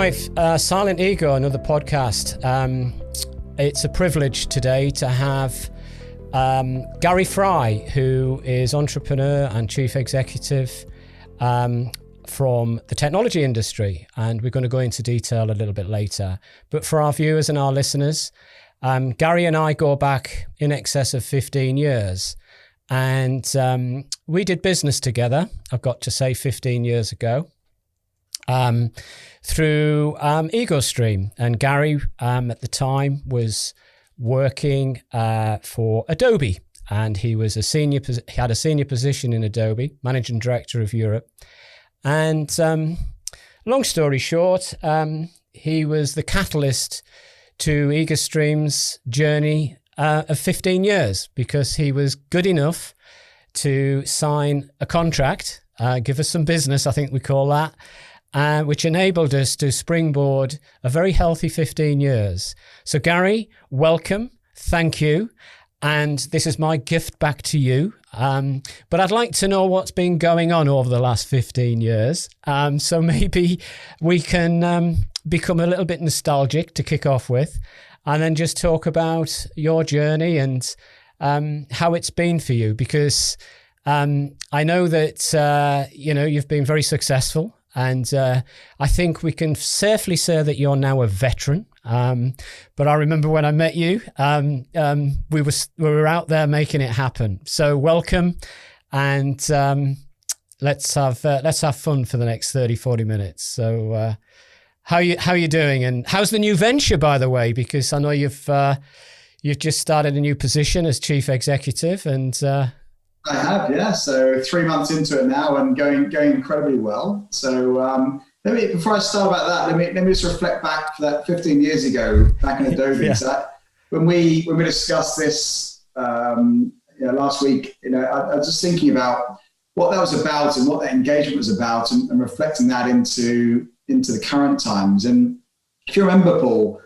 Right, SilentEgo, another podcast. It's a privilege today to have Gary Fry, who is entrepreneur and chief executive from the technology industry, and we're going to go into detail a little bit later. But for our viewers and our listeners, Gary and I go back in excess of 15 years, and we did business together, I've got to say 15 years ago. Through EgoStream, and Gary at the time was working for Adobe, and he was he had a senior position in Adobe, managing director of Europe. And long story short, he was the catalyst to EgoStream's journey of 15 years, because he was good enough to sign a contract, give us some business, I think we call that. Which enabled us to springboard a very healthy 15 years. So Gary, welcome, thank you. And this is my gift back to you. But I'd like to know what's been going on over the last 15 years. So maybe we can become a little bit nostalgic to kick off with, and then just talk about your journey and how it's been for you. Because I know that, you've been very successwell. And I think we can safely say that you're now a veteran. But I remember when I met you, we were out there making it happen. So welcome, and let's have fun for the next 30, 40 minutes. So how you doing, and how's the new venture, by the way? Because I know you've just started a new position as chief executive, and I have, yeah. So 3 months into it now, and going incredibly well. So before I start about that, let me just reflect back to that 15 years ago, back in Adobe. Yeah. So when we discussed this last week, I was just thinking about what that was about and what that engagement was about, and reflecting that into the current times. And if you remember, Paul,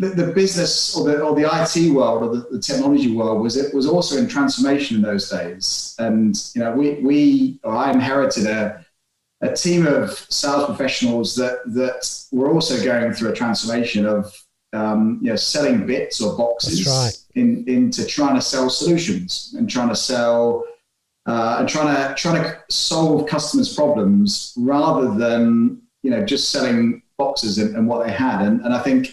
the business or the IT world, or the technology world was also in transformation in those days. And I inherited a team of sales professionals that were also going through a transformation of selling bits or boxes. That's right. into trying to sell solutions, and trying to sell and trying to solve customers' problems, rather than just selling boxes and what they had. And I think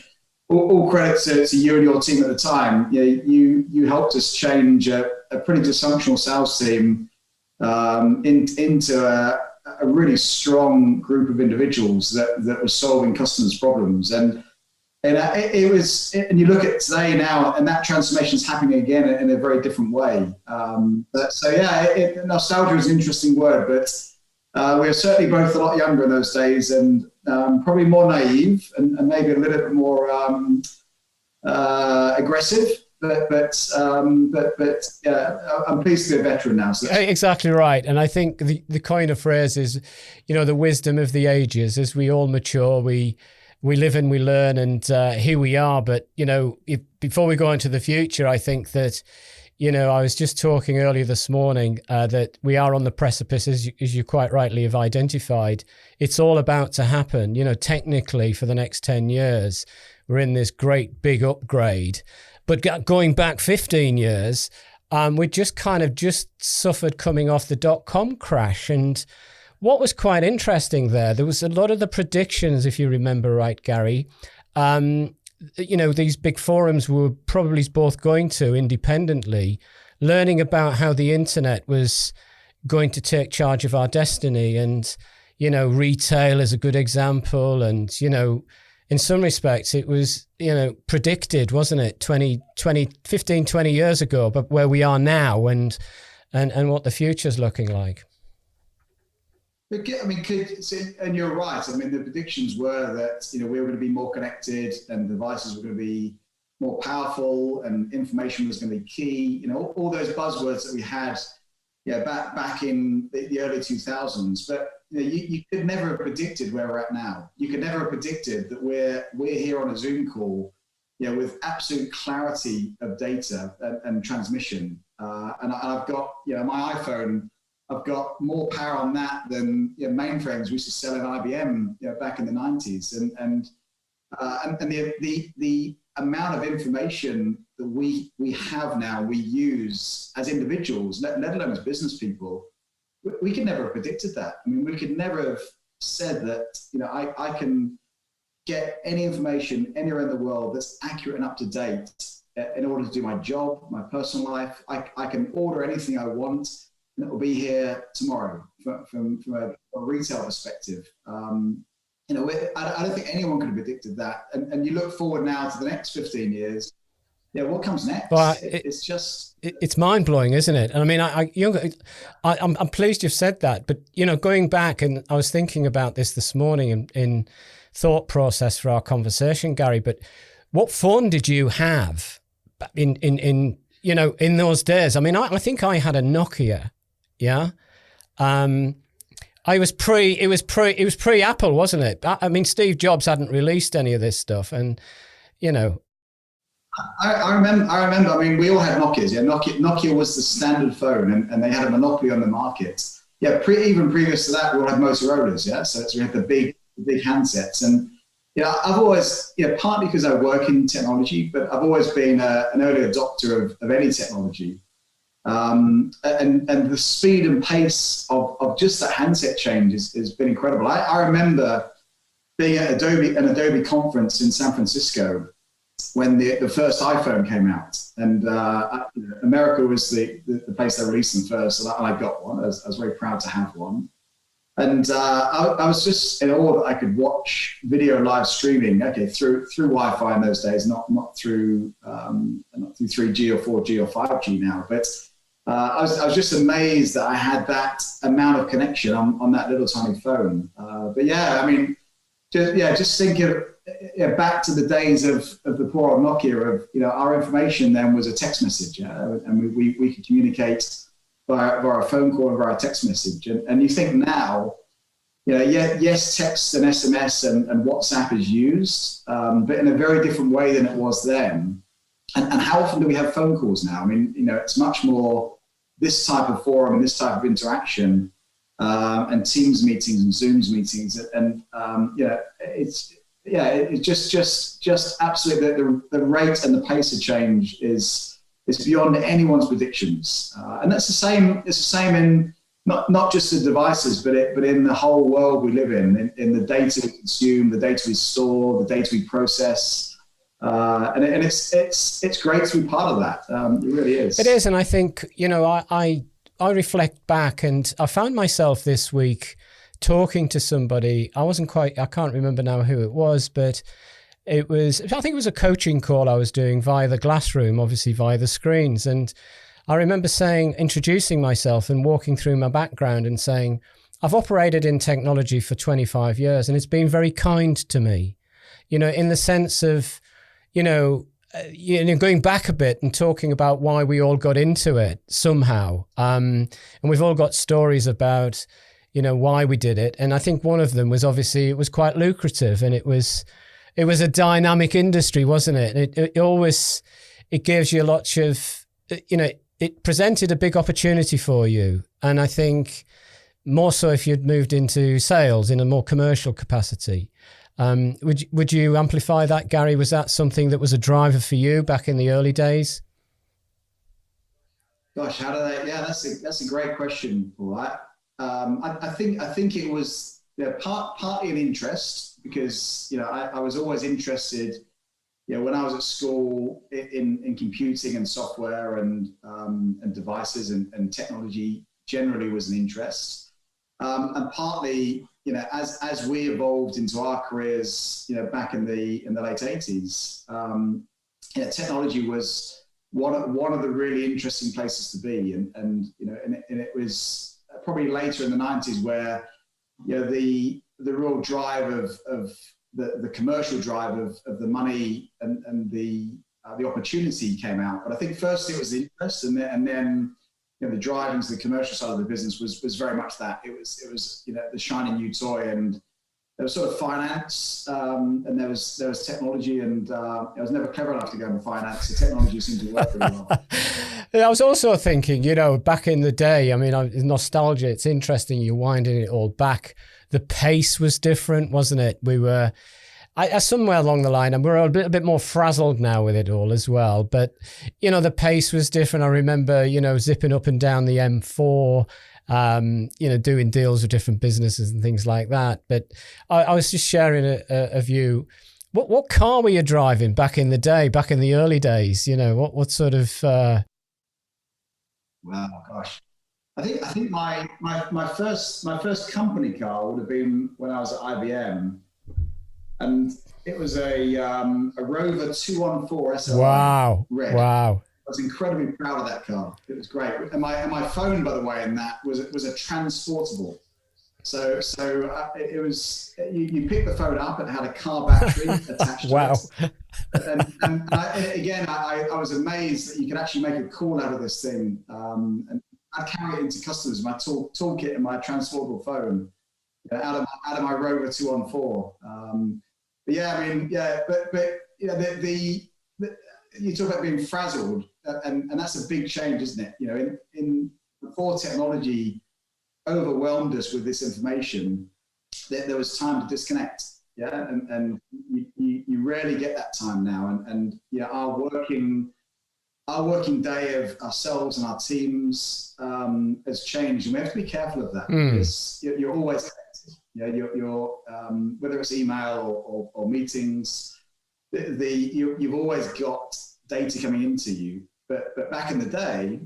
all credit to you and your team at the time. You helped us change a pretty dysfunctional sales team into a really strong group of individuals that were solving customers' problems. And it was, and you look at today now, and that transformation is happening again in a very different way. Nostalgia is an interesting word, but we were certainly both a lot younger in those days, and probably more naive, and maybe a little bit more aggressive. But I'm pleased to be a veteran now. So exactly right. And I think the kind of phrase is, the wisdom of the ages. As we all mature, we live and we learn, and here we are. But before we go into the future, I think that I was just talking earlier this morning that we are on the precipice, as you quite rightly have identified. It's all about to happen. Technically, for the next 10 years, we're in this great big upgrade. But going back 15 years, we just suffered coming off the dot-com crash. And what was quite interesting there was a lot of the predictions, if you remember right, Gary, these big forums we were probably both going to independently, learning about how the internet was going to take charge of our destiny. And, retail is a good example. And, in some respects, it was, predicted, wasn't it, 15, 20 years ago, but where we are now and what the future's looking like. And you're right. The predictions were that we were going to be more connected, and devices were going to be more powerful, and information was going to be key. All those buzzwords that we had, back in the early 2000s. But you could never have predicted where we're at now. You could never have predicted that we're here on a Zoom call, with absolute clarity of data and transmission. And I've got my iPhone I've got more power on that than mainframes we used to sell in IBM back in the 90s. And the amount of information that we have now, we use as individuals, let alone as business people, we could never have predicted that. I mean, we could never have said that, I can get any information anywhere in the world that's accurate and up to date in order to do my job, my personal life. I can order anything I want, and it will be here tomorrow from a retail perspective. I don't think anyone could have predicted that. And you look forward now to the next 15 years. Yeah, what comes next? Well, it's mind blowing, isn't it? And I mean, I'm pleased you've said that. But going back, and I was thinking about this morning in thought process for our conversation, Gary. But what phone did you have in those days? I mean, I think I had a Nokia. Yeah. It was pre Apple, wasn't it? I mean, Steve Jobs hadn't released any of this stuff, and I remember. I mean, we all had Nokias. Yeah, Nokia was the standard phone, and they had a monopoly on the market. Yeah, even previous to that, we all had Motorola's. Yeah, so we had the big handsets, and I've always, partly because I work in technology, but I've always been an early adopter of any technology. And the speed and pace of just that handset change has been incredible. I remember being at an Adobe conference in San Francisco when the first iPhone came out, and America was the place that released them first, and I got one. I was very proud to have one, and I was just in awe that I could watch video live streaming. Okay, through Wi-Fi in those days, not through 3G or 4G or 5G now, but. I was just amazed that I had that amount of connection on that little tiny phone. But yeah, I mean, just think of back to the days of the poor old Nokia. Of our information then was a text message, and we could communicate via a phone call and via a text message. And you think now, yes, text and SMS and WhatsApp is used, but in a very different way than it was then. And how often do we have phone calls now? I mean, it's much more this type of forum and this type of interaction, and Teams meetings and Zooms meetings, and it's just absolutely the rate and the pace of change is beyond anyone's predictions, and that's the same. It's the same in not just the devices, but in the whole world we live in the data we consume, the data we store, the data we process. And it's great to be part of that. It really is. It is, and I think I reflect back, and I found myself this week talking to somebody. I can't remember now who it was, but I think it was a coaching call I was doing via the Glassroom, obviously via the screens. And I remember introducing myself and walking through my background and saying, I've operated in technology for 25 years, and it's been very kind to me, in the sense of, going back a bit and talking about why we all got into it somehow. And we've all got stories about, why we did it. And I think one of them was obviously it was quite lucrative, and it was a dynamic industry, wasn't it? It gives you a lot of, it presented a big opportunity for you. And I think more so if you'd moved into sales in a more commercial capacity. Would you amplify that, Gary? Was that something that was a driver for you back in the early days? Gosh, how did I? Yeah, that's a great question, Paul. I think it was partly an interest because I was always interested. When I was at school in computing and software and devices and technology generally was an interest, and partly. As we evolved into our careers, back in the late 80s, technology was one of the really interesting places to be, and it was probably later in the 90s where the real drive of the commercial drive of the money and the opportunity came out. But I think first it was the interest, and then. The drive into the commercial side of the business was very much that. It was the shiny new toy, and there was sort of finance, and there was technology, and I was never clever enough to go into finance. So technology seemed to work really well. I was also thinking, back in the day, I mean, nostalgia, it's interesting, you're winding it all back. The pace was different, wasn't it? We were, somewhere along the line, and we're a bit more frazzled now with it all as well. But, the pace was different. I remember, zipping up and down the M4, doing deals with different businesses and things like that. But I was just sharing a view. What car were you driving back in the day, back in the early days? What sort of... Wow, gosh. I think my first company car would have been when I was at IBM, and it was a Rover 214 SLI. Wow! Red. Wow! I was incredibly proud of that car. It was great. And my phone, by the way, in that was a transportable. So it was, you picked the phone up and had a car battery attached wow. to it. And I was amazed that you could actually make a call out of this thing. And I'd carry it into customers, my toolkit and my transportable phone, out of my Rover 214. You talk about being frazzled, and that's a big change, isn't it? In before technology overwhelmed us with this information, there was time to disconnect. Yeah, and you rarely get that time now. And our working day of ourselves and our teams has changed, and we have to be careful of that because you're always connected. You're whether it's email or meetings, you've always got data coming into you. But back in the day,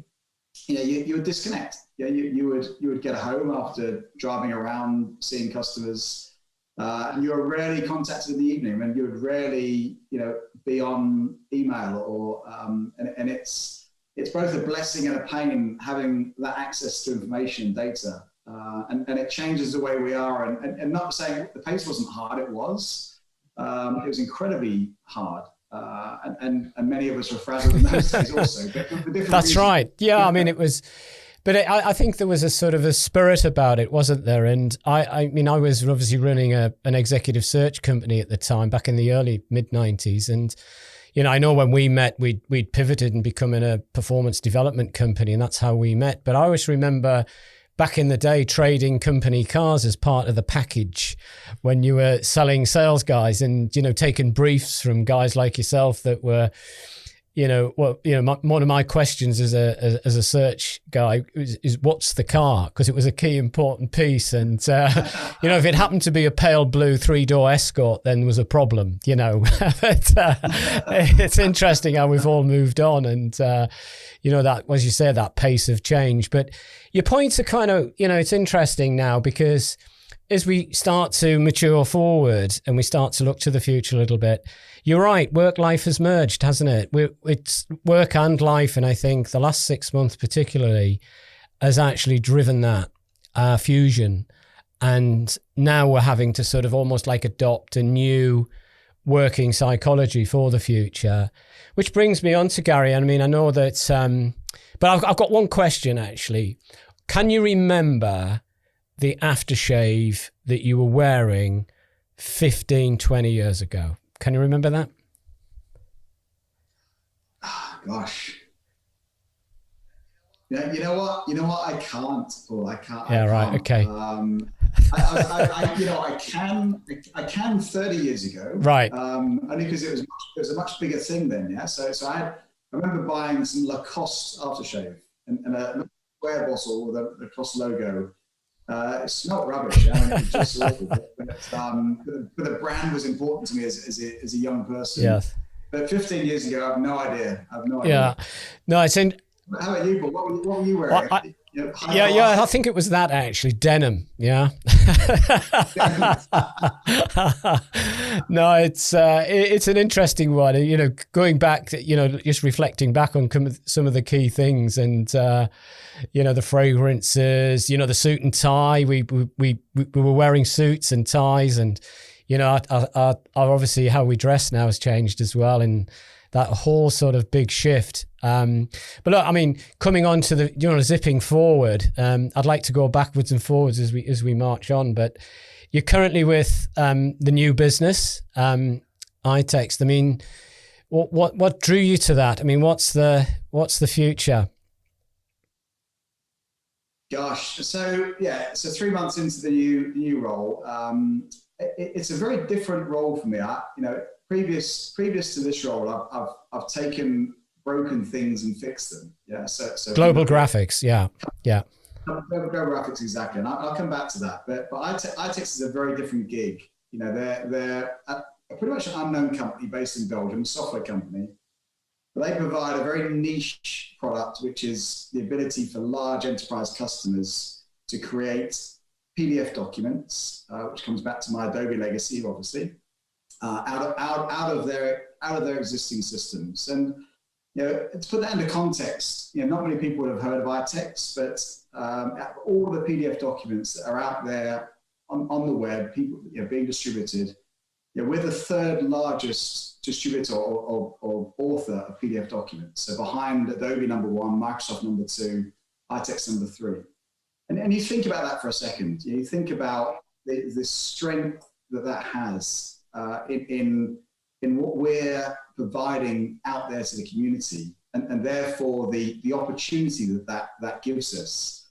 you would disconnect. You would get home after driving around, seeing customers, and you were rarely contacted in the evening, and you would rarely, be on email or, and it's both a blessing and a pain having that access to information and data, and it changes the way we are. And not saying the pace wasn't hard, it was incredibly hard. And many of us were frazzled in those days also. But for different That's reasons. right. Yeah, I mean, it was... But I think there was a sort of a spirit about it, wasn't there? And I mean, I was obviously running an executive search company at the time, back in the early mid-90s. And, I know when we met, we'd pivoted and become in a performance development company, and that's how we met. But I always remember back in the day trading company cars as part of the package when you were selling sales guys and, taking briefs from guys like yourself that were... one of my questions as a search guy is what's the car? Because it was a key important piece. And, if it happened to be a pale blue 3-door Escort, then there was a problem, But it's interesting how we've all moved on. And, that, as you said, that pace of change. But your points are kind of, it's interesting now because as we start to mature forward and we start to look to the future a little bit, you're right, work-life has merged, hasn't it? It's work and life, and I think the last 6 months particularly has actually driven that fusion. And now we're having to sort of almost like adopt a new working psychology for the future, which brings me on to Gary. I mean, I know that, but I've got one question actually. Can you remember the aftershave that you were wearing 15, 20 years ago? Can you remember that? Oh, gosh. Yeah, you know what? I can't, Paul. I can't. Yeah, right. Okay. I can 30 years ago. Right. Only because it was a much bigger thing then. Yeah. So I remember buying some Lacoste aftershave and a square bottle with a Lacoste logo. It smelled rubbish. I mean, it was just awful. But the brand was important to me as a young person. Yes. But 15 years ago, I have no idea. Yeah. No, it's in. How about you, Paul? What were you wearing? I think it was that actually, denim. Yeah. No, it's an interesting one. Going back, just reflecting back on some of the key things, and the fragrances, the suit and tie. We were wearing suits and ties, and our obviously how we dress now has changed as well, and that whole sort of big shift. But look, I mean, coming on to the, zipping forward, I'd like to go backwards and forwards as we march on, but you're currently with the new business, iText. I mean, what drew you to that? I mean, what's the future Gosh, so 3 months into the new role, it's a very different role for me. Previous to this role, I've taken broken things and fixed them. Yeah, so Global graphics, yeah. Global graphics, exactly, and I'll come back to that. But iTex is a very different gig. They're pretty much an unknown company based in Belgium, a software company. They provide a very niche product, which is the ability for large enterprise customers to create PDF documents, which comes back to my Adobe legacy, obviously, out of their existing systems. And to put that into context, not many people would have heard of iTex, but all the PDF documents that are out there on the web, people being distributed. We're the third largest distributor or author of PDF documents. So behind Adobe number 1, Microsoft number 2, iTex number 3. And you think about that for a second. You think about the strength that has in what we're providing out there to the community, and therefore the opportunity that gives us.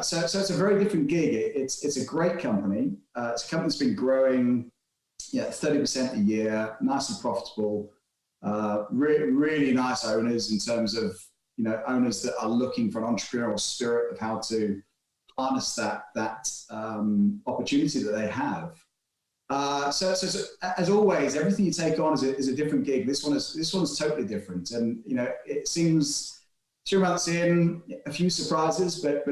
So it's a very different gig. It's a great company. It's a company that's been growing 30% a year, nicely profitable, really nice owners in terms of, owners that are looking for an entrepreneurial spirit of how to harness that opportunity that they have. So as always, everything you take on is a different gig. This one's totally different. And, it seems 2 months in, a few surprises, but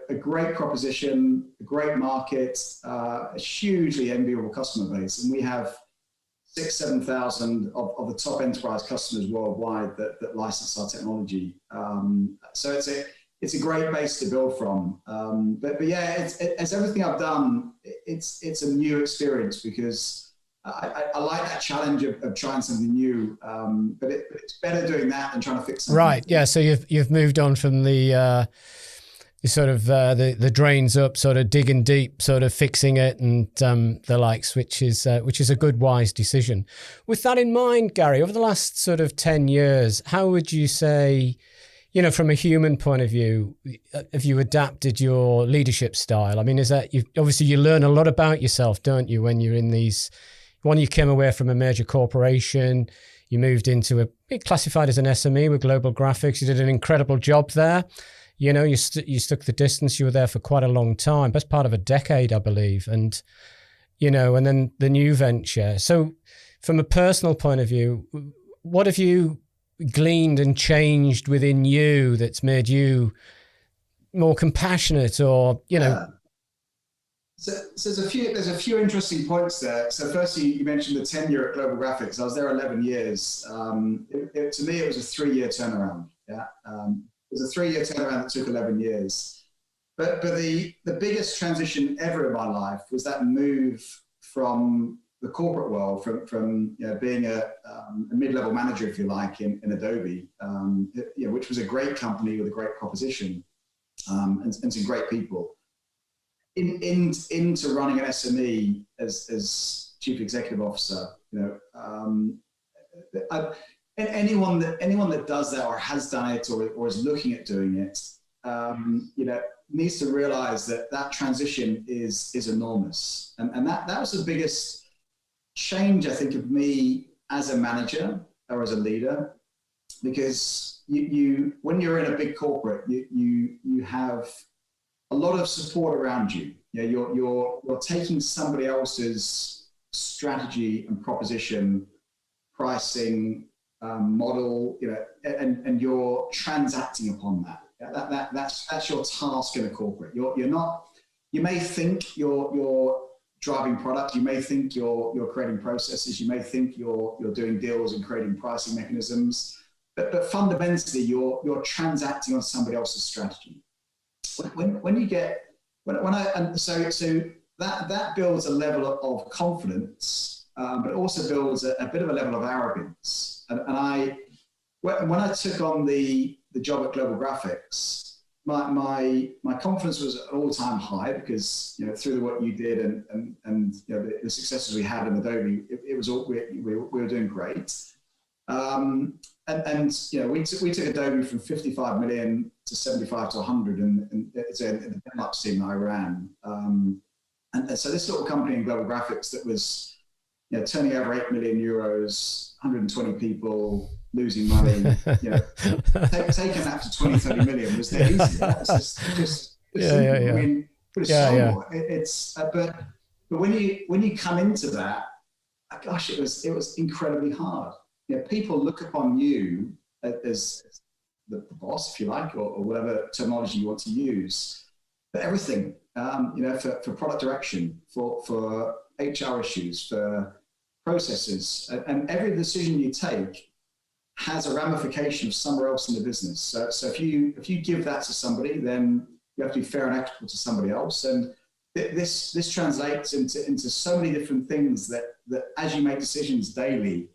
a great proposition, a great market, a hugely enviable customer base. And we have 6,000-7,000 of the top enterprise customers worldwide that license our technology. So it's a great base to build from. But it's everything I've done. It's a new experience because I like that challenge of trying something new. But it's better doing that than trying to fix something. Right. Yeah. So you've moved on from the sort of the drains up, sort of digging deep, sort of fixing it, and the likes, which is a good, wise decision. With that in mind, Gary, over the last sort of 10 years, how would you say, from a human point of view, have you adapted your leadership style? I mean, is that obviously you learn a lot about yourself, don't you, when you're in these? When you came away from a major corporation, you moved into classified as an SME with Global Graphics. You did an incredible job there. You stuck the distance. You were there for quite a long time, best part of a decade, I believe. And, and then the new venture. So from a personal point of view, what have you gleaned and changed within you that's made you more compassionate or, So there's a few interesting points there. So firstly, you mentioned the tenure at Global Graphics. I was there 11 years. To me, it was a 3-year turnaround. Yeah. It was a 3-year turnaround that took 11 years. But the biggest transition ever in my life was that move from the corporate world, from being a mid-level manager, if you like, in Adobe, which was a great company with a great proposition and some great people, into running an SME as chief executive officer. Anyone that does that or has done it or is looking at doing it, needs to realize that transition is enormous, and that was the biggest change, I think, of me as a manager or as a leader, because you when you're in a big corporate, you have a lot of support around you. You're taking somebody else's strategy and proposition, pricing, model, and you're transacting upon that. That's your task in a corporate. You're not. You may think you're driving product. You may think you're creating processes. You may think you're doing deals and creating pricing mechanisms. But fundamentally, you're transacting on somebody else's strategy. So that builds a level of confidence, but also builds a bit of a level of arrogance. And when I took on the job at Global Graphics, my confidence was at an all-time high because through the work you did and the successes we had in Adobe, it was all we were doing great. And and we took Adobe from 55 million to 75 to 100, and it's in the Benelux team that I ran. And so this little company in global graphics that was turning over 8 million euros, 120 people, losing money, taking that to 20, 30 million was dead easy. That's just simple. I mean, but it's but when you come into that, gosh, it was incredibly hard. People look upon you as the boss, if you like, or whatever terminology you want to use, for everything. For product direction, for HR issues, for processes, and every decision you take has a ramification of somewhere else in the business. So if you give that to somebody, then you have to be fair and equitable to somebody else. And this translates into so many different things that as you make decisions daily,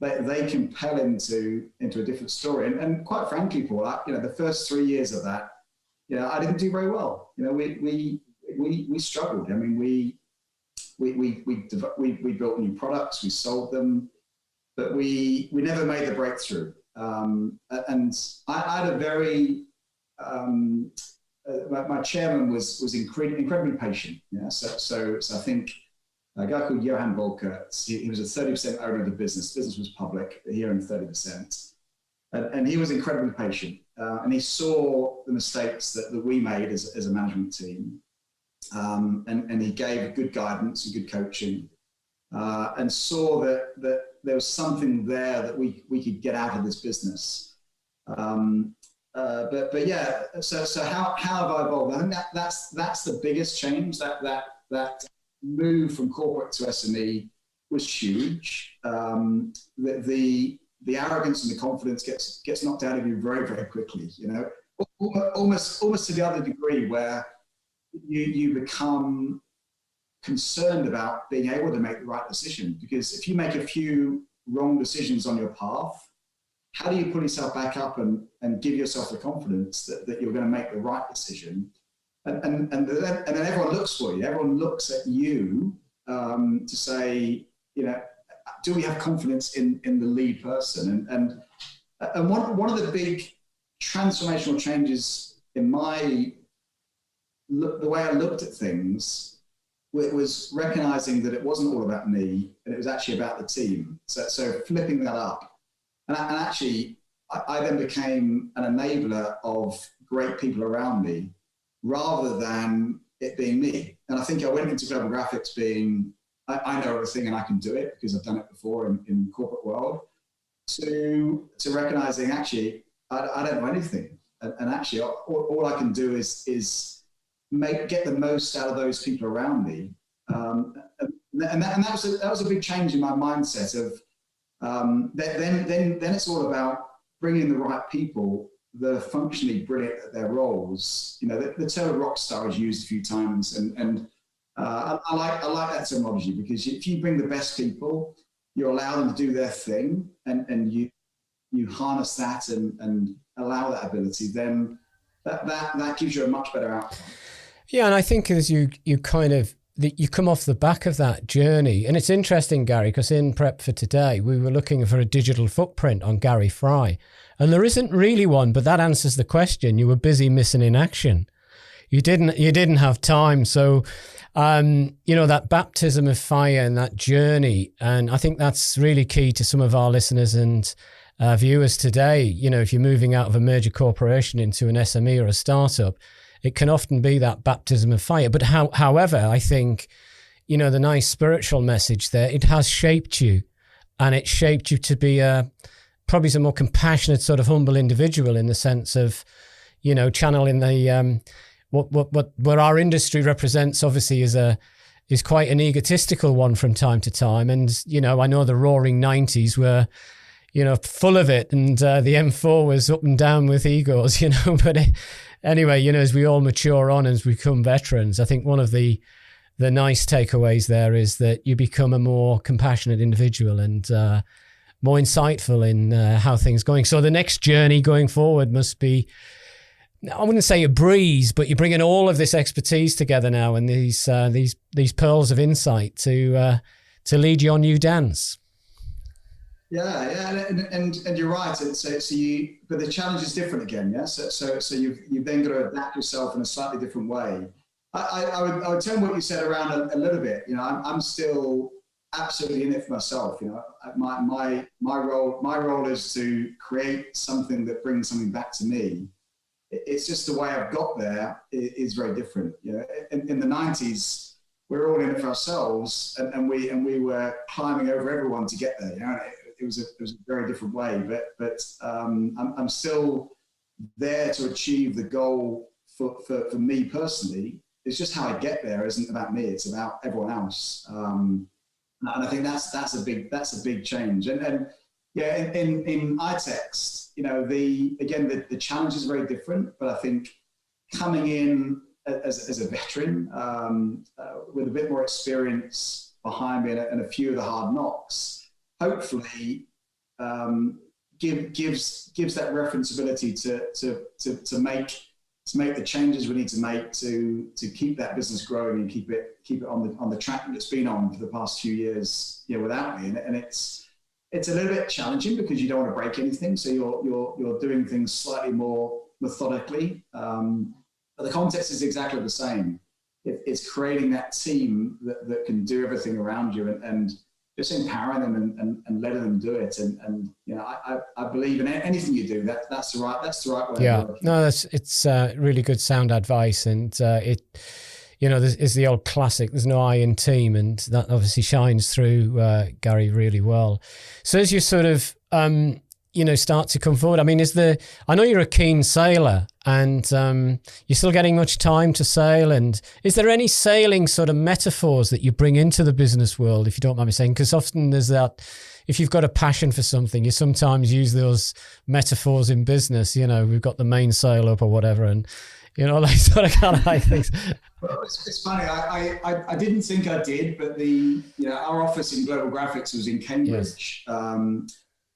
they compel into a different story. And quite frankly, Paul, the first 3 years of that, I didn't do very well. We struggled. I mean, we built new products, we sold them, but we never made the breakthrough. And I had a very my chairman was incredibly patient. So I think a guy called Johan Volker, he was a 30% owner of the business. The business was public. He owned 30%. And he was incredibly patient. And he saw the mistakes that we made as a management team. And he gave good guidance and good coaching. And saw that there was something there that we could get out of this business. But yeah, so how have I evolved? I think that's the biggest change. That move from corporate to SME was huge. The arrogance and the confidence gets knocked out of you very, very quickly. Almost to the other degree where you become concerned about being able to make the right decision. Because if you make a few wrong decisions on your path, how do you pull yourself back up and give yourself the confidence that you're going to make the right decision? And then everyone looks for you. Everyone looks at you to say, do we have confidence in the lead person? And one of the big transformational changes in the way I looked at things was recognizing that it wasn't all about me, and it was actually about the team. So flipping that up. And actually, I then became an enabler of great people around me rather than it being me. And I think I went into global graphics being, I know everything and I can do it because I've done it before in the corporate world, to recognizing actually, I don't know anything. And actually, all I can do is get the most out of those people around me. And that was a big change in my mindset of, then it's all about bringing the right people that are functionally brilliant at their roles. The term rock star is used a few times, and I like that terminology, because if you bring the best people, you allow them to do their thing, and you harness that and allow that ability, then that gives you a much better outcome. Yeah, and I think as you come off the back of that journey, and it's interesting, Gary, because in prep for today, we were looking for a digital footprint on Gary Fry, and there isn't really one, but that answers the question. You were busy missing in action. You didn't have time. So, that baptism of fire and that journey, and I think that's really key to some of our listeners and viewers today. If you're moving out of a major corporation into an SME or a startup, it can often be that baptism of fire. But however, I think, the nice spiritual message there, it has shaped you, and it shaped you to be probably a more compassionate, sort of humble individual, in the sense of, channeling the what our industry represents, obviously, is quite an egotistical one from time to time. And, I know the roaring 90s were, full of it, and the M4 was up and down with egos, but anyway, as we all mature on, as we become veterans, I think one of the nice takeaways there is that you become a more compassionate individual and more insightful in how things are going. So the next journey going forward must be, I wouldn't say a breeze, but you're bringing all of this expertise together now, and these pearls of insight to lead your new dance. Yeah, and you're right. But the challenge is different again. Yeah. So you've then got to adapt yourself in a slightly different way. I would turn what you said around a little bit. You know, I'm still absolutely in it for myself. You know, my role is to create something that brings something back to me. It's just the way I've got there is very different. You know, in the '90s, we were all in it for ourselves, and we were climbing over everyone to get there. You know, it was a very different way. But I'm still there to achieve the goal for me personally. It's just how I get there isn't about me; it's about everyone else. And I think that's a big change. And yeah, in iText, you know, the challenge is very different. But I think coming in as a veteran with a bit more experience behind me and a few of the hard knocks, hopefully gives that referenceability to make the changes we need to make to keep that business growing and keep it on the track that it's been on for the past few years, you know, without me. And it's a little bit challenging because you don't want to break anything, so you're doing things slightly more methodically. But the context is exactly the same. It's creating that team that can do everything around you and just empowering them and letting them do it. And you know, I believe in anything you do. That's the right way. Yeah, of working. no, it's really good sound advice, and it, you know, is the old classic. There's no I in team, and that obviously shines through Gary really well. So as you sort of you know, start to come forward, I mean, I know you're a keen sailor, and you're still getting much time to sail. And is there any sailing sort of metaphors that you bring into the business world, if you don't mind me saying? Because often there's that, if you've got a passion for something, you sometimes use those metaphors in business. You know, we've got the mainsail up or whatever, and you know, like sort of kind of like things. Well, it's funny. I didn't think I did, but our office in Global Graphics was in Cambridge. Yes.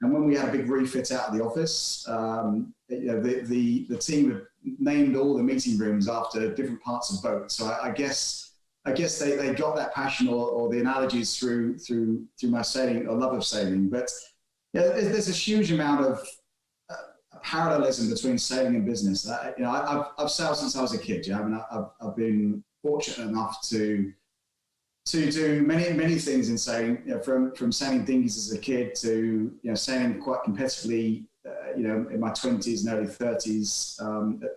And when we had a big refit out of the office, you know, the team had named all the meeting rooms after different parts of boats. So I guess they got that passion or the analogies through my sailing or love of sailing. But yeah, there's a huge amount of parallelism between sailing and business. You know, I've sailed since I was a kid. Yeah, I mean, I've been fortunate enough to do many things in sailing, you know, from sailing dinghies as a kid to, you know, sailing quite competitively, you know, in my 20s and early 30s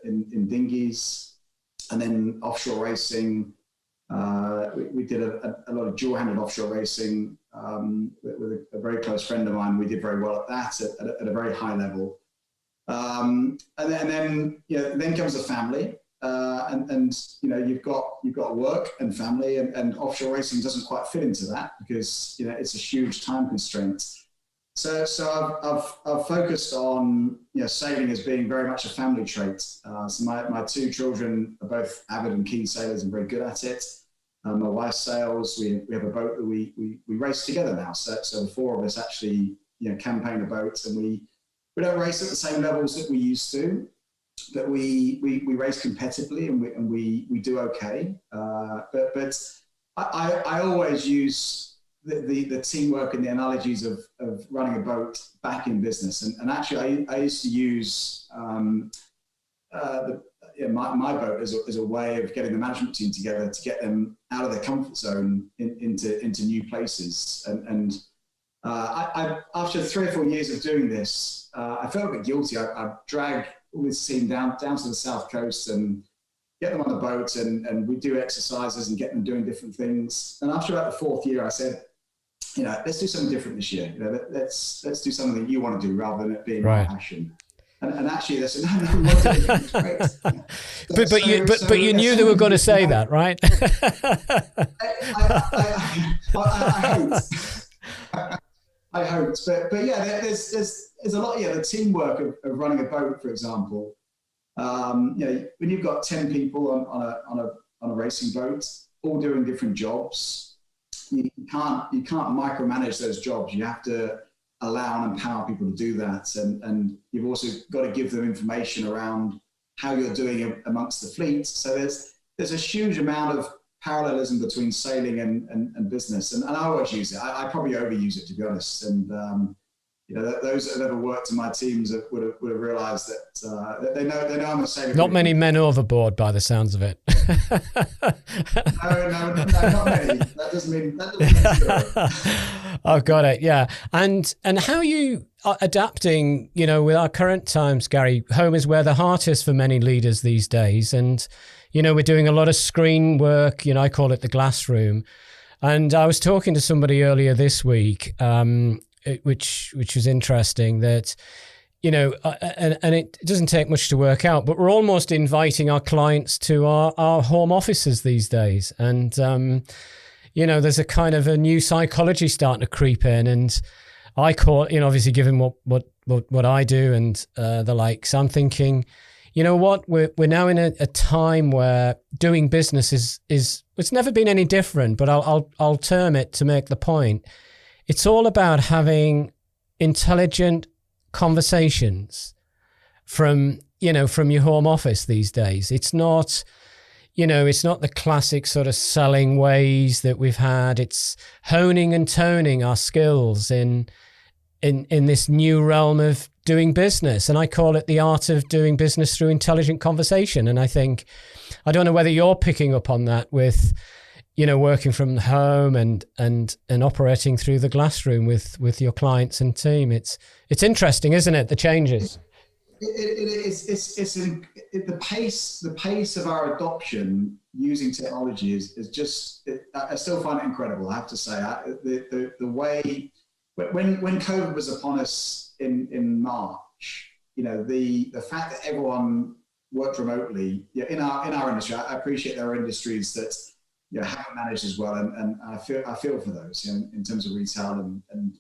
in dinghies, and then offshore racing. We did a lot of dual-handed offshore racing with a very close friend of mine. We did very well at that at a very high level. And then you know, then comes the family. And you know, you've got work and family, and offshore racing doesn't quite fit into that because, you know, it's a huge time constraint. So I've focused on, you know, sailing as being very much a family trait. So my two children are both avid and keen sailors and very good at it. My wife sails. We have a boat that we race together now. So the four of us actually, you know, campaign a boat, and we don't race at the same levels that we used to. But we race competitively, and we do okay. But I always use the teamwork and the analogies of running a boat back in business. And actually, I used to use my boat as a way of getting the management team together to get them out of their comfort zone into new places. And I after 3 or 4 years of doing this, I felt a bit guilty. I drag all this team down to the south coast and get them on the boat, and we do exercises and get them doing different things. And after about the 4th year, I said, you know, let's do something different this year. You know, let's do something that you want to do rather than it being my passion. And actually, they said, no, great. But you knew they were going to say that, right? I hoped, but yeah, there's a lot. Yeah, the teamwork of running a boat, for example. You know, when you've got 10 people on a racing boat, all doing different jobs, you can't micromanage those jobs. You have to allow and empower people to do that, and you've also got to give them information around how you're doing amongst the fleet. So there's a huge amount of parallelism between sailing and business, and I always use it. I probably overuse it, to be honest. And those that have ever worked in my teams would have realised that they know I'm a sailor. Not many men overboard, by the sounds of it. No, not many. That doesn't mean zero. I've got it. Yeah, and how are you adapting? With our current times, Gary, home is where the heart is for many leaders these days, and we're doing a lot of screen work. I call it the glass room, and I was talking to somebody earlier this week. Which was interesting that, and it doesn't take much to work out, but we're almost inviting our clients to our home offices these days. And, there's a kind of a new psychology starting to creep in, and I call, obviously given what I do and the likes, I'm thinking, what, we're now in a time where doing business is it's never been any different, but I'll term it to make the point. It's all about having intelligent conversations from your home office these days. It's not the classic sort of selling ways that we've had. It's honing and toning our skills in this new realm of doing business. And I call it the art of doing business through intelligent conversation. And I think, I don't know whether you're picking up on that with, working from home and operating through the glass room with your clients and team. It's interesting, isn't it? The changes. It is. The pace of our adoption using technology is just. I still find it incredible. I have to say, the way when COVID was upon us in March, the fact that everyone worked remotely. In our industry, I appreciate there are industries that haven't managed as well, and I feel for those in terms of retail and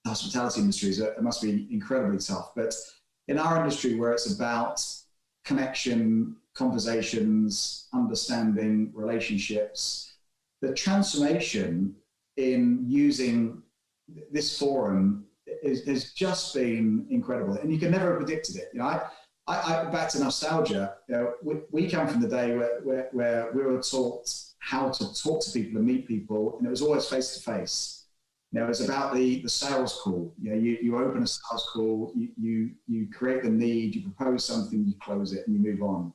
hospitality industries. It must be incredibly tough. But in our industry, where it's about connection, conversations, understanding, relationships, the transformation in using this forum has just been incredible, and you can never have predicted it. I back to nostalgia. We come from the day where we were taught how to talk to people and meet people, and it was always face to face. It was about the sales call. You open a sales call, you create the need, you propose something, you close it, and you move on.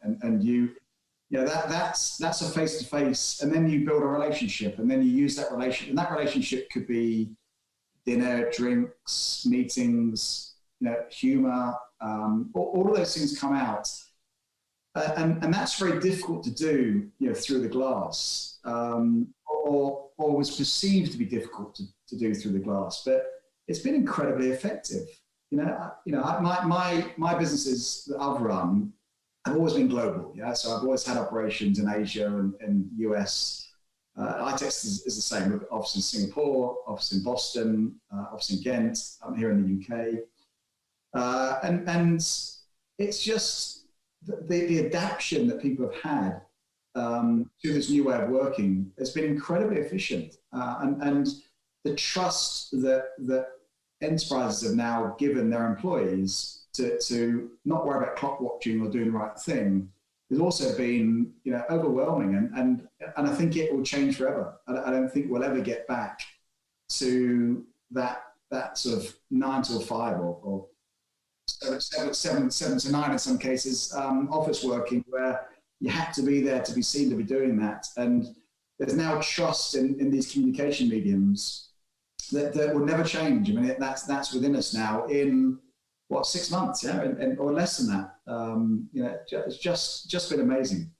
That's a face to face, and then you build a relationship, and then you use that relationship, and that relationship could be dinner, drinks, meetings, humor. All of those things come out, and that's very difficult to do, through the glass, or was perceived to be difficult to do through the glass. But it's been incredibly effective. My businesses that I've run have always been global. So I've always had operations in Asia and US. iText is the same. We've got office in Singapore, office in Boston, office in Ghent. I'm here in the UK. And it's just the adaptation that people have had to this new way of working has been incredibly efficient. And the trust that enterprises have now given their employees to not worry about clock watching or doing the right thing has also been overwhelming. And I think it will change forever. I don't think we'll ever get back to that sort of 9 to 5 or 7 to 9 in some cases, office working, where you have to be there to be seen to be doing that. And there's now trust in these communication mediums that will never change. I mean, that's within us now in 6 months, or less than that. It's just been amazing.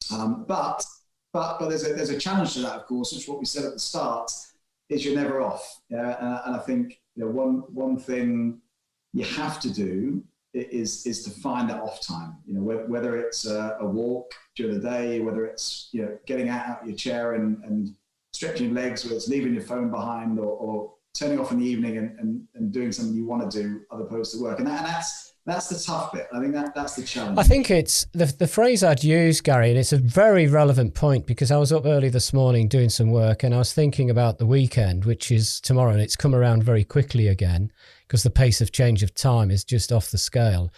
But there's a challenge to that, of course, which is what we said at the start, is you're never off. And I think one thing you have to do is to find that off time. Whether it's a walk during the day, whether it's getting out of your chair and stretching your legs, whether it's leaving your phone behind or turning off in the evening and doing something you want to do as opposed to work. And that's the tough bit. I think that's the challenge. I think it's the phrase I'd use, Gary, and it's a very relevant point, because I was up early this morning doing some work and I was thinking about the weekend, which is tomorrow, and it's come around very quickly again because the pace of change of time is just off the scale.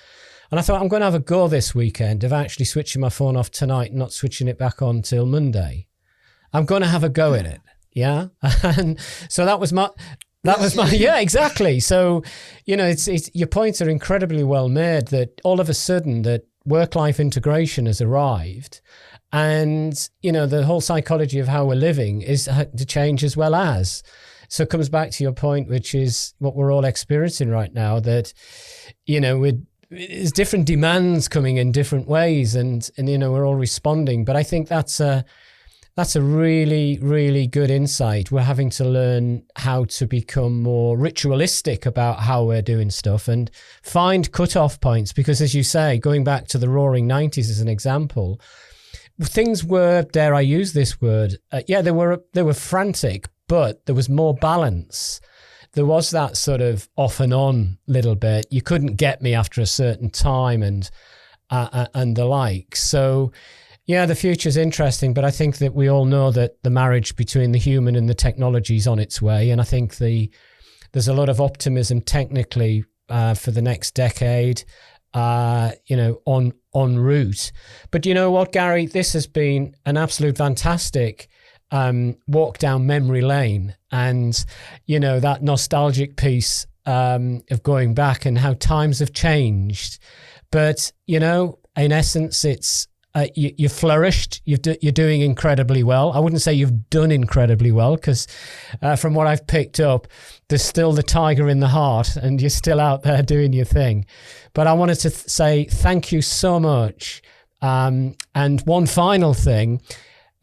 And I thought, I'm going to have a go this weekend of actually switching my phone off tonight and not switching it back on till Monday. I'm going to have a go at it. Yeah. And so that was That was my, yeah, exactly. So, you know, it's your points are incredibly well made, that all of a sudden that work-life integration has arrived, and, you know, the whole psychology of how we're living is to change as well as. So it comes back to your point, which is what we're all experiencing right now, that, you know, there's different demands coming in different ways, and you know, we're all responding. But I think that's a really, really good insight. We're having to learn how to become more ritualistic about how we're doing stuff and find cut-off points. Because as you say, going back to the roaring 90s as an example, things were, dare I use this word, they were frantic, but there was more balance. There was that sort of off and on little bit. You couldn't get me after a certain time and the like. So, yeah, the future's interesting, but I think that we all know that the marriage between the human and the technology is on its way. And I think there's a lot of optimism technically for the next decade, you know, en route. But you know what, Gary, this has been an absolute fantastic walk down memory lane, and, you know, that nostalgic piece of going back and how times have changed. But, you know, in essence, it's, you flourished. You're doing incredibly well. I wouldn't say you've done incredibly well, because from what I've picked up, there's still the tiger in the heart, and you're still out there doing your thing. But I wanted to say thank you so much. And one final thing,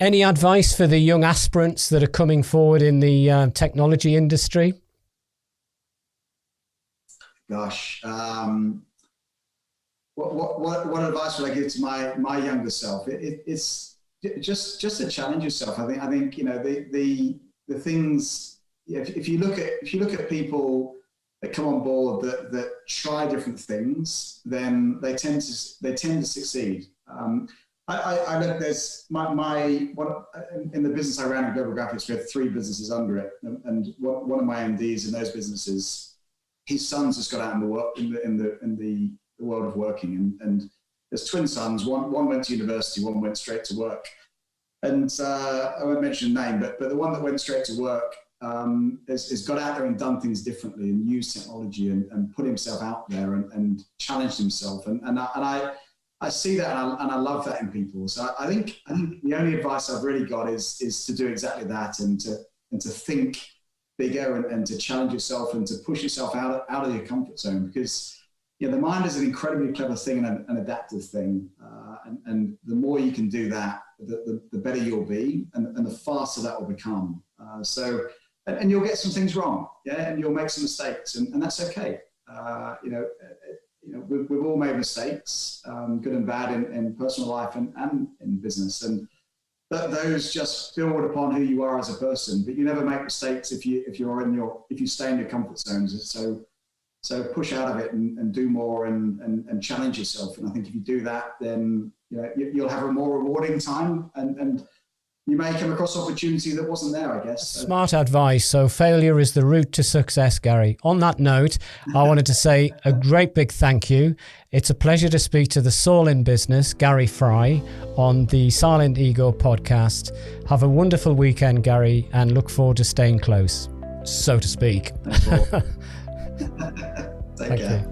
any advice for the young aspirants that are coming forward in the technology industry? Gosh. What advice would I give to my younger self? It's just to challenge yourself. I think you know the things. If you look at people that come on board that try different things, then they tend to succeed. I look, there's in the business I ran in Global Graphics, we had 3 businesses under it, and one of my MDs in those businesses, his sons just got out in the world of working, and there's twin sons. One went to university, one went straight to work. And I won't mention a name, but the one that went straight to work has got out there and done things differently and used technology and put himself out there and challenged himself. And I see that and I love that in people. So I think the only advice I've really got is to do exactly that, and to think bigger and to challenge yourself and to push yourself out of your comfort zone, because the mind is an incredibly clever thing and an adaptive thing. And the more you can do that, the better you'll be, and the faster that will become. And you'll get some things wrong, and you'll make some mistakes, and that's okay. We've all made mistakes, good and bad, in personal life and in business, and those just build upon who you are as a person. But you never make mistakes if you stay in your comfort zones. So push out of it and do more and challenge yourself. And I think if you do that, then you'll have a more rewarding time, and you may come across opportunity that wasn't there, I guess. Smart advice. So failure is the route to success, Gary. On that note, I wanted to say a great big thank you. It's a pleasure to speak to the soul in business, Gary Fry, on the SilentEgo podcast. Have a wonderful weekend, Gary, and look forward to staying close, so to speak. Take care.